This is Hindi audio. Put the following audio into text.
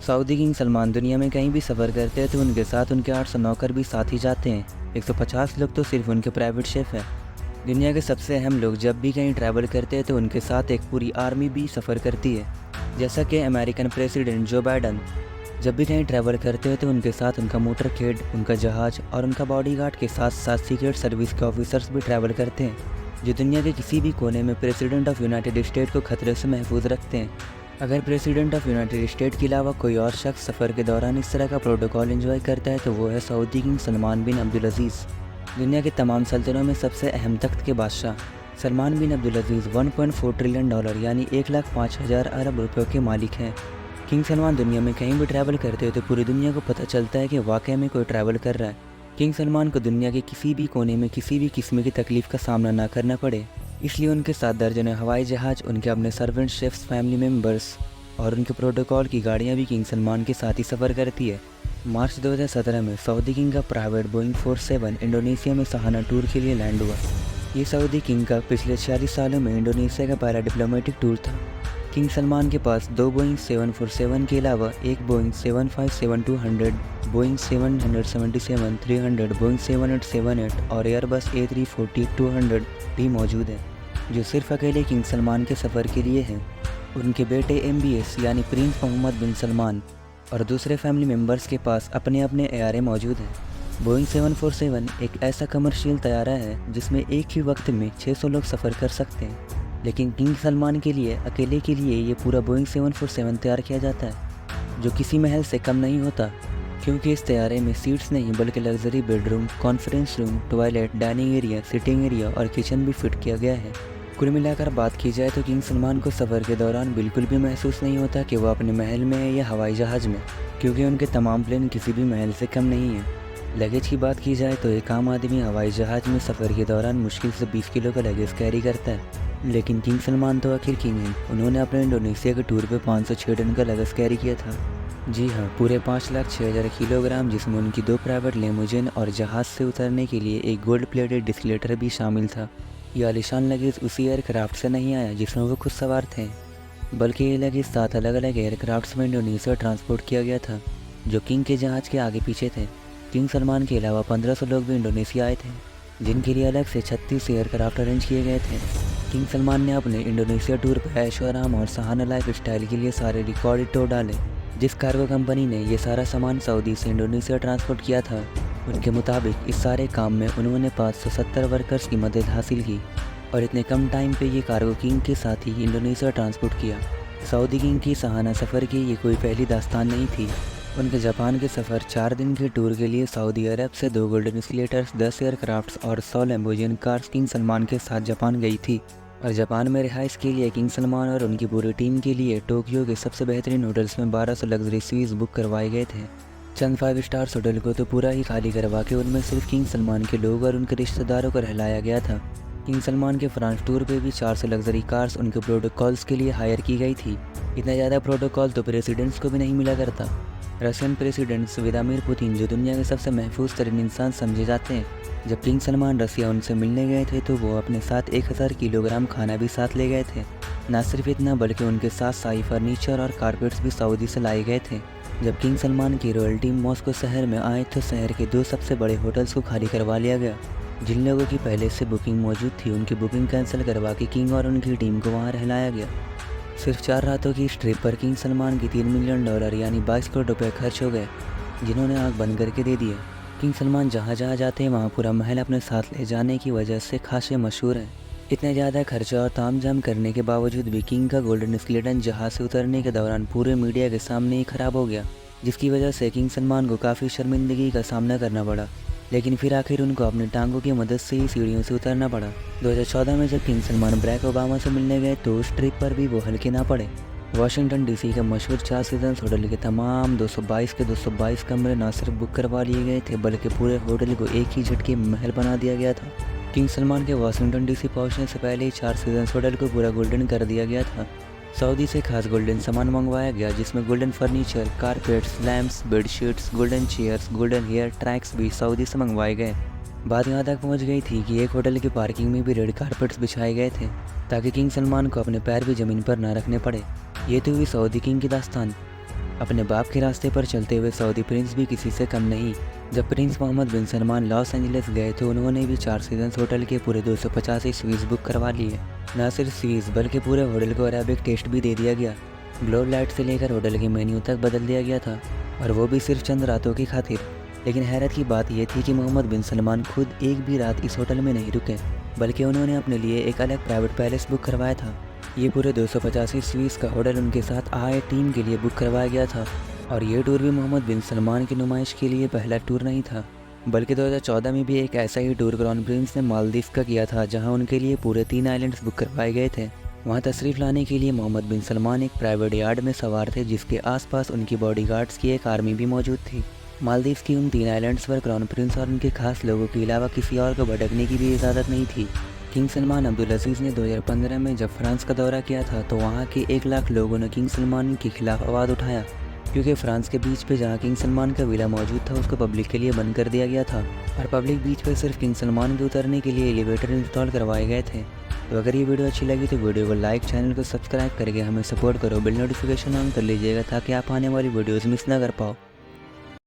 सऊदी किंग सलमान दुनिया में कहीं भी सफ़र करते हैं तो उनके साथ उनके 800 नौकर भी साथ ही जाते हैं। 150 लोग तो सिर्फ उनके प्राइवेट शेफ हैं। दुनिया के सबसे अहम लोग जब भी कहीं ट्रैवल करते हैं तो उनके साथ एक पूरी आर्मी भी सफ़र करती है। जैसा कि अमेरिकन प्रेसिडेंट जो बाइडन जब भी कहीं ट्रैवल करते हैं तो उनके साथ उनका मोटरकेड, उनका जहाज़ और उनका बॉडीगार्ड के साथ साथ सीक्रेट सर्विस के ऑफिसर्स भी ट्रैवल करते हैं, जो दुनिया के किसी भी कोने में प्रेसिडेंट ऑफ यूनाइटेड स्टेट को खतरे से महफूज रखते हैं। अगर प्रेसिडेंट ऑफ यूनाइटेड स्टेट के अलावा कोई और शख्स सफ़र के दौरान इस तरह का प्रोटोकॉल एंजॉय करता है तो वो है सऊदी किंग सलमान बिन अब्दुल अजीज़। दुनिया के तमाम सल्तनतों में सबसे अहम तख्त के बादशाह सलमान बिन अब्दुल अजीज़ 1.4 ट्रिलियन डॉलर यानी 1,05,000 अरब रुपयों के मालिक हैं। किंग सलमान दुनिया में कहीं भी ट्रैवल करते हो तो पूरी दुनिया को पता चलता है कि वाकई में कोई ट्रैवल कर रहा है। किंग सलमान को दुनिया के किसी भी कोने में किसी भी किस्म की तकलीफ़ का सामना ना करना पड़े, इसलिए उनके साथ दर्जनों हवाई जहाज़, उनके अपने सर्वेंट, शेफ्स, फैमिली मेम्बर्स और उनके प्रोटोकॉल की गाड़ियाँ भी किंग सलमान के साथ ही सफ़र करती है। मार्च 2017 में सऊदी किंग का प्राइवेट बोइंग 47 इंडोनेशिया में सहाना टूर के लिए लैंड हुआ। ये सऊदी किंग का पिछले 46 सालों में इंडोनेशिया का पहला डिप्लोमेटिक टूर था। किंग सलमान के पास 2 बोइंग 747 के अलावा एक बोइंग 757-200, बोइंग 777-300, बोइंग 7878 और एयरबस A340-200 भी मौजूद है, जो सिर्फ अकेले किंग सलमान के सफ़र के लिए हैं। उनके बेटे MBS यानी प्रिंस मोहम्मद बिन सलमान और दूसरे फैमिली मेम्बर्स के पास अपने अपने ARA मौजूद हैं। बोइंग 747 एक ऐसा कमर्शियल तैयारा है जिसमें एक ही वक्त में 600 लोग सफ़र कर सकते हैं, लेकिन किंग सलमान के लिए अकेले के लिए ये पूरा बोइंग 747 तैयार किया जाता है, जो किसी महल से कम नहीं होता, क्योंकि इस तैयारे में सीट्स नहीं बल्कि luxury bedroom, conference room, toilet, dining area, sitting area और किचन भी फिट किया गया है। कुल मिलाकर बात की जाए तो किंग सलमान को सफ़र के दौरान बिल्कुल भी महसूस नहीं होता कि वो अपने महल में है या हवाई जहाज़ में, क्योंकि उनके तमाम प्लेन किसी भी महल से कम नहीं है। लगेज की बात की जाए तो एक आम आदमी हवाई जहाज़ में सफ़र के दौरान मुश्किल से 20 किलो का लगेज कैरी करता है, लेकिन किंग सलमान तो आखिर किंग हैं। उन्होंने अपने इंडोनेशिया के टूर पे 506 टन का लगेज कैरी किया था। जी हाँ, पूरे 5,06,000 किलोग्राम, जिसमें उनकी 2 प्राइवेट लेमोजिन और जहाज़ से उतरने के लिए एक गोल्ड प्लेटेड डिस्लेटर भी शामिल था। यह आलीशान लगेज उसी एयरक्राफ्ट से नहीं आया जिसमें वो खुद सवार थे, बल्कि ये लगेज 7 अलग अलग एयरक्राफ्ट में इंडोनेशिया ट्रांसपोर्ट किया गया था, जो किंग के जहाज़ के आगे पीछे थे। किंग सलमान के अलावा 1500 लोग भी इंडोनेशिया आए थे, जिनके लिए अलग से 36 एयरक्राफ्ट अरेंज किए गए थे। किंग सलमान ने अपने इंडोनेशिया टूर पर ऐशो आराम और सहाना लाइफ स्टाइल के लिए सारे रिकॉर्ड तोड़ डाले। जिस कार्गो कंपनी ने ये सारा सामान सऊदी से इंडोनेशिया ट्रांसपोर्ट किया था, उनके मुताबिक इस सारे काम में उन्होंने 570 वर्कर्स की मदद हासिल की और इतने कम टाइम पे ये कार्गो किंग के साथ ही इंडोनेशिया ट्रांसपोर्ट किया। सऊदी किंग की सहाना सफ़र की ये कोई पहली दास्तान नहीं थी। उनके जापान के सफ़र 4 दिन के टूर के लिए सऊदी अरब से 2 गोल्डन स्लेटर्स, 10 एयरक्राफ्ट्स और 100 लैम्बोर्गिनी कार्स किंग सलमान के साथ जापान गई थी। और जापान में रिहाइश के लिए किंग सलमान और उनकी पूरी टीम के लिए टोक्यो के सबसे बेहतरीन होटल्स में 1200 लग्जरी स्वीट्स बुक करवाए गए थे। चंद 5 स्टार्स होटल को तो पूरा ही खाली करवा के उनमें सिर्फ किंग सलमान के लोग और उनके रिश्तेदारों को रहलाया गया था। किंग सलमान के फ्रांस टूर पे भी 400 लग्जरी कार्स उनके प्रोटोकॉल्स के लिए हायर की गई थी। इतना ज़्यादा प्रोटोकॉल तो प्रेसिडेंट्स को भी नहीं मिला करता। रशियन प्रेसिडेंट व्लादिमीर पुतिन, जो दुनिया के सबसे महफूज तरीन इंसान समझे जाते हैं, जब किंग सलमान रसिया उनसे मिलने गए थे तो वो अपने साथ 1000 किलोग्राम खाना भी साथ ले गए थे। न सिर्फ इतना बल्कि उनके साथ शाही फर्नीचर और कारपेट्स भी सऊदी से लाए गए थे। जब किंग सलमान की रॉयल टीम मॉस्को शहर में आए तो शहर के 2 सबसे बड़े होटल्स को खाली करवा लिया गया। जिन लोगों की पहले से बुकिंग मौजूद थी उनकी बुकिंग कैंसिल करवा के किंग और उनकी टीम को वहाँ रहलाया गया। सिर्फ 4 रातों की इस ट्रिप पर किंग सलमान की $3 मिलियन यानी 22 करोड़ रुपये खर्च हो गए, जिन्होंने आँख बंद करके दे दिए। किंग सलमान जहाँ जहाँ जाते हैं वहाँ पूरा महल अपने साथ ले जाने की वजह से खासे मशहूर हैं। इतने ज़्यादा खर्चा और तामझाम करने के बावजूद भी किंग का गोल्डन स्लेटन जहाज़ से उतरने के दौरान पूरे मीडिया के सामने ही ख़राब हो गया, जिसकी वजह से किंग सलमान को काफ़ी शर्मिंदगी का सामना करना पड़ा। लेकिन फिर आखिर उनको अपनी टांगों की मदद से ही सीढ़ियों से उतरना पड़ा। 2014 में जब किंग सलमान बराक ओबामा से मिलने गए तो उस ट्रिप पर भी वो हल्के ना पड़े। वाशिंगटन DC के मशहूर 4 सीजन्स होटल के तमाम 222 के 222 कमरे न सिर्फ बुक करवा लिए गए थे बल्कि पूरे होटल को एक ही झटके में महल बना दिया गया था। किंग सलमान के वाशिंगटन DC पहुंचने से पहले ही 4 सीजन्स होटल को पूरा गोल्डन कर दिया गया था। सऊदी से खास गोल्डन सामान मंगवाया गया, जिसमें golden furniture, carpets, lamps, bedsheets, golden chairs, golden hair tracks भी सऊदी से मंगवाए गए। बात यहाँ तक पहुँच गई थी कि एक होटल की पार्किंग में भी रेड कारपेट्स बिछाए गए थे ताकि किंग सलमान को अपने पैर भी ज़मीन पर ना रखने पड़े। ये तो हुई सऊदी किंग की दास्तान। अपने बाप के रास्ते पर चलते हुए सऊदी प्रिंस भी किसी से कम नहीं। जब प्रिंस मोहम्मद बिन सलमान लॉस एंजलिस गए तो उन्होंने भी 4 सीजन्स होटल के पूरे 285 स्वीट्स बुक करवा लिए। न सिर्फ स्वीट्स बल्कि पूरे होटल को अरेबिक टेस्ट भी दे दिया गया। ग्लोब लाइट से लेकर होटल के मेन्यू तक बदल दिया गया था, और वो भी सिर्फ चंद रातों की खातिर। लेकिन हैरत की बात यह थी कि मोहम्मद बिन सलमान खुद एक भी रात इस होटल में नहीं रुके, बल्कि उन्होंने अपने लिए एक अलग प्राइवेट पैलेस बुक करवाया था। ये पूरे 285 स्वीट्स का होटल उनके साथ आए टीम के लिए बुक करवाया गया था। और ये टूर भी मोहम्मद बिन सलमान की नुमाइश के लिए पहला टूर नहीं था, बल्कि 2014 में भी एक ऐसा ही टूर क्राउन प्रिंस ने मालदीव का किया था, जहां उनके लिए पूरे 3 आइलैंड्स बुक करवाए गए थे। वहां तशरीफ़ लाने के लिए मोहम्मद बिन सलमान एक प्राइवेट यार्ड में सवार थे, जिसके आसपास उनकी बॉडीगार्ड्स की एक आर्मी भी मौजूद थी। मालदीव की उन 3 आइलैंड्स पर क्राउन प्रिंस और उनके खास लोगों के अलावा किसी और को भटकने की भी इजाज़त नहीं थी। किंग सलमान अब्दुल अजीज़ ने 2015 में जब फ्रांस का दौरा किया था तो वहाँ के 1 लाख लोगों ने किंग सलमान के खिलाफ आवाज़ उठाया, क्योंकि फ्रांस के बीच पे जहाँ किंग सलमान का विला मौजूद था उसको पब्लिक के लिए बंद कर दिया गया था, और पब्लिक बीच पे सिर्फ किंग सलमान के उतरने के लिए एलिवेटर इंस्टॉल करवाए गए थे। तो अगर ये वीडियो अच्छी लगी तो वीडियो को लाइक, चैनल को सब्सक्राइब करके हमें सपोर्ट करो, बिल नोटिफिकेशन ऑन कर लीजिएगा ताकि आप आने वाली वीडियोज़ मिस ना कर पाओ।